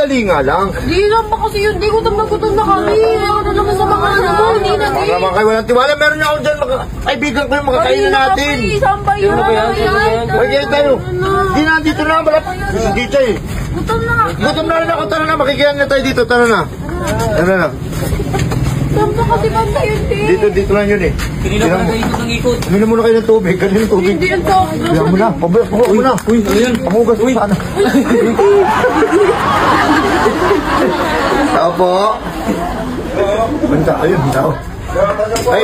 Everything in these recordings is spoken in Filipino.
Sandali nga lang. Di lang ba kasi yun, di gutom na kami. Ano naman sa mga ano, hindi na Baka naman kayo walang tiwala. Meron na ako dyan, kaibigan ko yung makakainin natin. Saan ba yun? Ay, kaya tayo. Di na, dito na, malapit. Dito eh. Gutom na. Gutom na rin ako, tara na, makikihan na tayo dito, tara na. Tara na. Saan ba kasi banda yun, di? Dito lang yun eh. Kanina pa na ikot ng ikot. Uminom muna kayo ng tubig, kanina tubig. Hindi yan to. Kaya mo na, pabukas mo na. Uy, ano yan? Pamugas mo sana. Tao po. Banta, ayun, tao. Ay,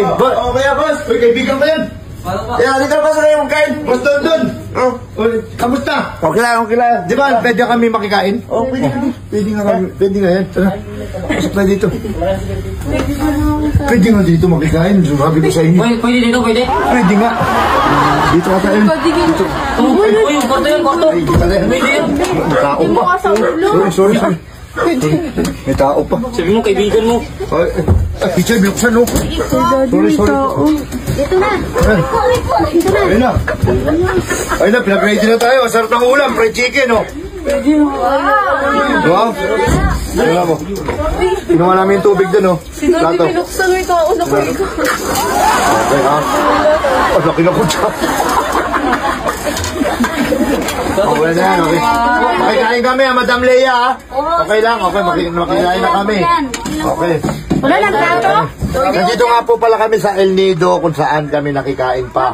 kaya boss, may kaibigan ka yan. Kaya, dito na pa sa kayo magkain. Boss doon. Kamusta? Okay lang. Di ba, pwede kami makikain? Oo, pwede nga kami. Pwede nga yan. Tara. Pasok na dito. Pwede nga dito makikain. Sumabi ko sa inyo. Pwede dito, pwede? Pwede nga. Dito ka tayo. Dito. Uy, yung kwarto yan, kwarto. Ay, di pala yan. Pwede yan. May tao pa. Sorry. May tao pa. Sabi mo, kaibigan mo. Ay, picture, binuksan no? Sorry. Ito na. Ayun na, pinag-ready na tayo. Masarap ng ulam, fried chicken, no? Wow. Wala mo. Kinuha namin yung tubig dun, no? Plato. Binuksan mo ito ako na ko. Okay, ha? Oh, laki na ko dyan. Okay na yan, okay. Makikain kami, ha, Madam Leia, ha? Okay lang, okay. Makikain na kami. Okay. Wala lang plato? Nandito nga po pala kami sa El Nido kung saan kami nakikain pa.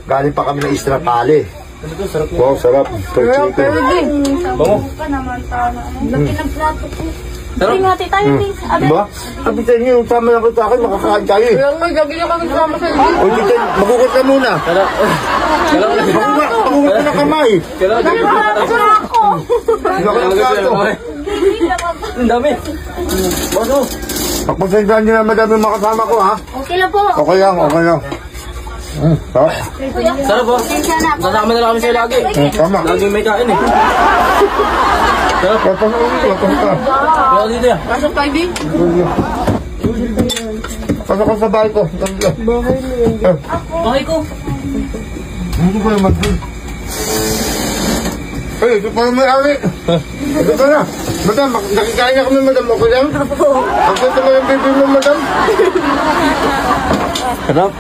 Galing pa kami ng Istrapale. Wow, sarap. Fried chicken. Bango. Laki ng plato ko. Hindi nga tayo, please. Diba? Sabi sa inyo, sama lang ko sa akin, makakain tayo eh. Kaya nga, gagi na kami sama sa inyo. O, tita, magukot ka muna. Magukot ka na kamay. Nakakalakas na ako. Ang dami. Baso. Pagpasensyaan nyo na madami yung makasama ko, ha? Okay lang po. Okay lang. Sarap. Sarap po. Kasama na lang kami sa'yo lagi. Tama. Lagi may kain eh. Sarap. Pasok ka. Kaya dito yan. Pasok tayo, Bing. Pasok ka sa bahay ko. Okay ko. Hindi ko yung mag-drink. Ay, ito pa may ari. Ito na. Madam, nakikain na kami, madam. Okay lang? Ang ganda mo yung baby mo, madam. Sarap.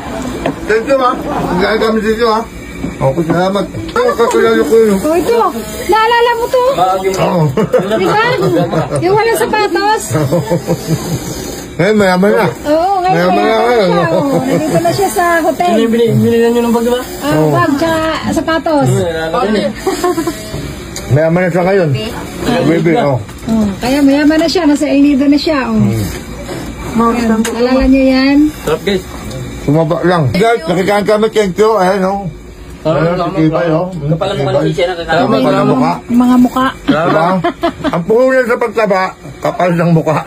Thank you, ha. Nagkain kami dito, ha. Okay, salamat. Kakilala ko yun. Oh, ito. Naalala mo to? Oo. Diba? Yung walang sapatos? Eh, mayaman na. Oo, ngayon Mayaman na kaya kayo. siya. Oh, nandito na siya sa hotel. Ano yung binilan nyo ng bag, diba? Bag, tsaka sapatos. Mayaman na siya ngayon. Baby, oh. Kaya mayaman na siya. Nasa El Nido na siya. Ayan, alala niyo yan? Sarap guys. Sumaba lang. Guys, nakikain kami, thank you. Ayan, oh. Ayan, tikipay, oh. Kapala mo ka ng sisya na kakalaman. Kapal ng mukha. Mga muka. Diba? Ang puhunan sa pagtaba, kapal ng mukha.